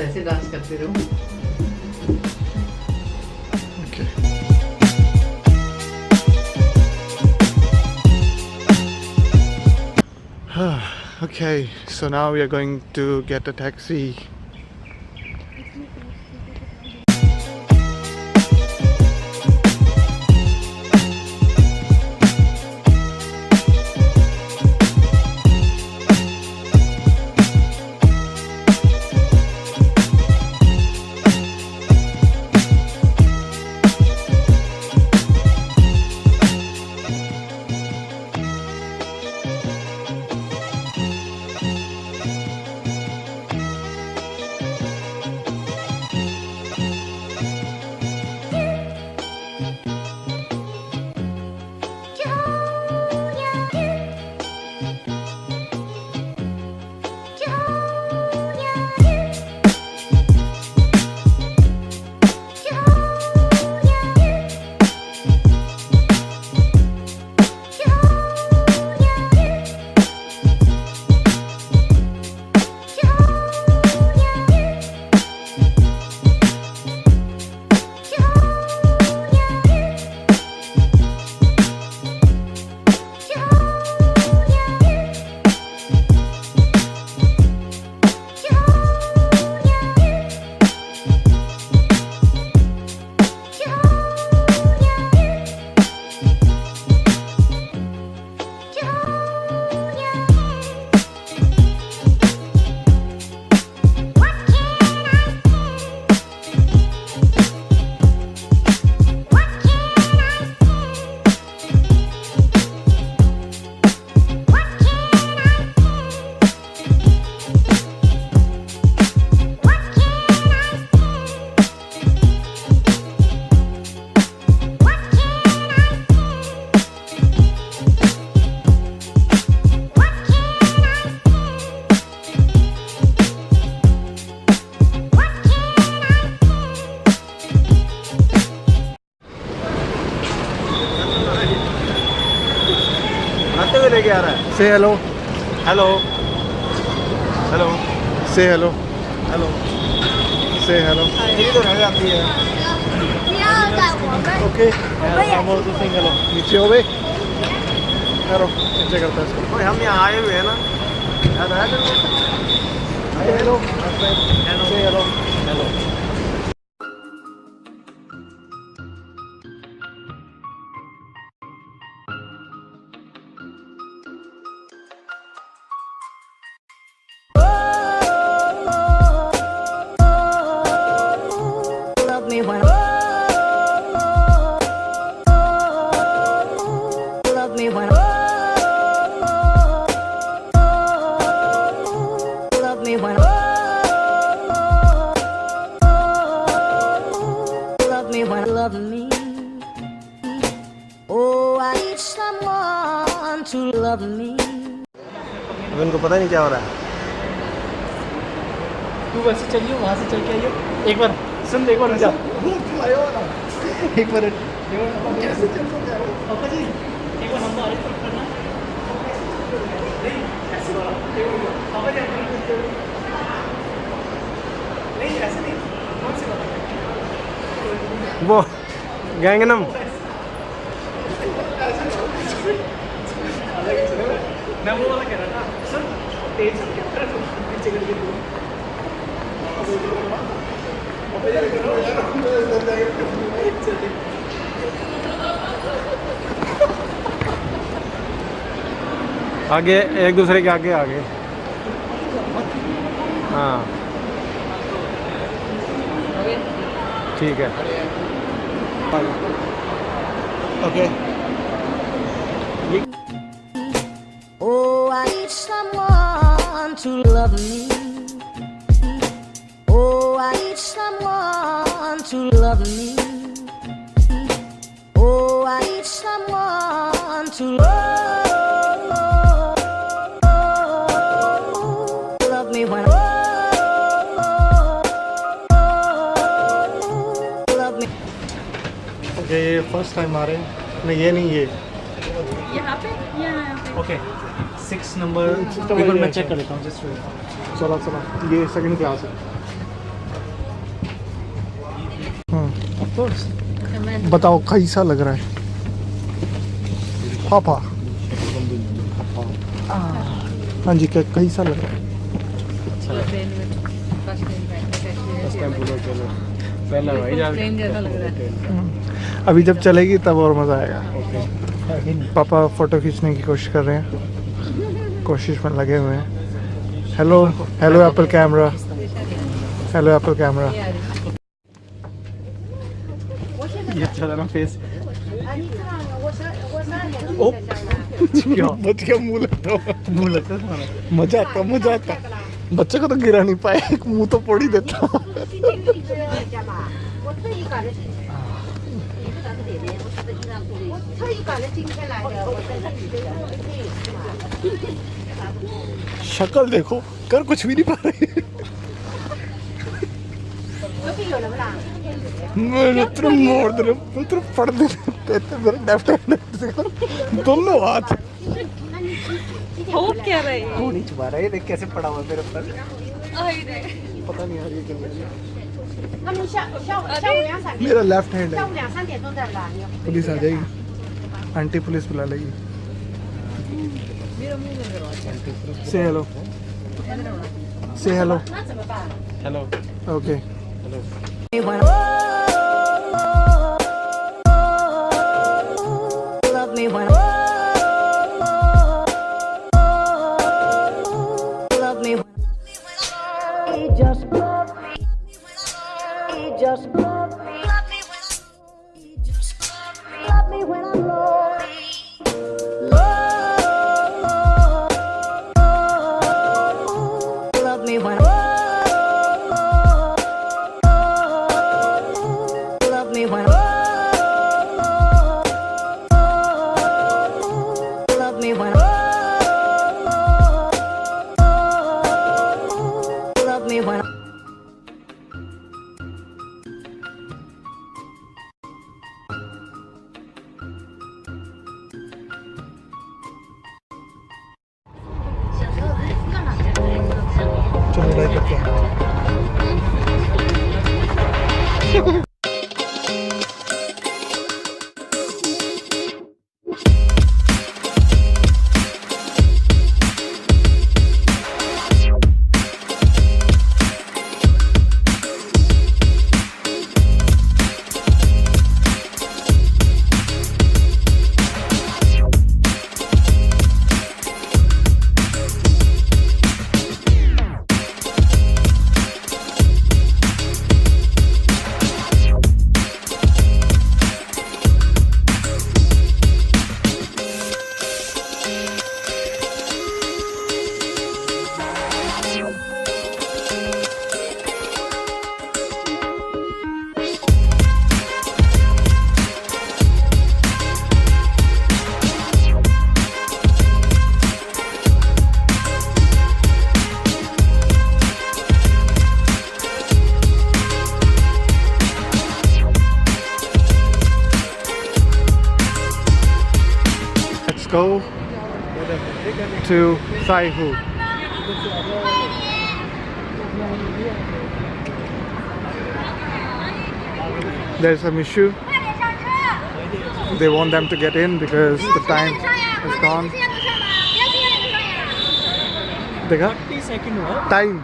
ऐसे डांस करते रहो। Okay, so now we are going to get a taxi. Say hello. Hello. Hello. Say hello. Hello. Say hello. ये तो रह जाती है. Okay. हम और तो सिंगल हो. नीचे हो बे. करो. नीचे करता है इसको. ओए हम यहाँ आए हुए हैं ना. याद आया तेरे को? Hello. Hello. Say hello. Hello. Love me. Oh, I need someone to love me. अब इनको पता नहीं क्या हो रहा है. तू वैसे चलियो, वहाँ से चल के आइयो। एक बार सुन, एक बार जा। एक मिनट। कैसे चल सकते हो? पापा जी, एक बार हम तो आगे करना। नहीं, ऐसे वाला। पापा जी, नहीं ऐसे नहीं। कौन सी बात? वो गैंगनम. मैं वो वाला कह रहा था. सुन, तेज चल के अंदर पीछे करके दो. आगे एक दूसरे के आगे आगे. हाँ ठीक है. Okay. Oh, I need someone to love me. Oh, I need someone to love me. Oh, I need someone to love me when love me. Okay, ये फर्स्ट टाइम आ रहे हैं. नहीं ये नहीं ये. यहाँ पे यहाँ पे ओके 6 नंबर System एक बार है, मैं अच्छा। चेक कर लेता हूँ जस्ट वेट. चला चला. ये सेकंड क्लास है. Of course. And then बताओ कैसा लग रहा है पापा हाँ जी क्या कैसा लग रहा है plane with first plane ride. First time बोलो चलो पहला भाई जा Plane जैसा लग रहा है. अभी जब चलेगी तब और मज़ा आएगा ओके पापा फ़ोटो खींचने की कोशिश कर रहे हैं कोशिश में लगे हुए हैं hello hello Apple camera hello Apple camera ये अच्छा था ना फेस बच गया मुंह लगता मुंह लगता था ना मजा आता बच्चे को तो गिरा नहीं पाए मुंह तो फोड़ ही देता शक्ल देखो कर कुछ भी नहीं पा रहे मैंने तुरंत मोड़ दे तुरंत पड़ देते मेरे लेफ्ट हैंड दोनों हाथ हो क्या रहा है? कौन ही छुपा रहा है? ये देख कैसे पड़ा हुआ मेरे ऊपर. पता नहीं यार ये क्या मेरा लेफ्ट हैंड है पुलिस आ जाएगी आंटी पुलिस बुला लेगी से hello hello okay Love me when love me when he just love me he just love me love me when he just love me when I'm lonely love me when love me when love me when love me when चलो right करते हैं go to Saihu. There's some issue. They want them to get in because the time is gone. देखा? 30 second हुआ. Time.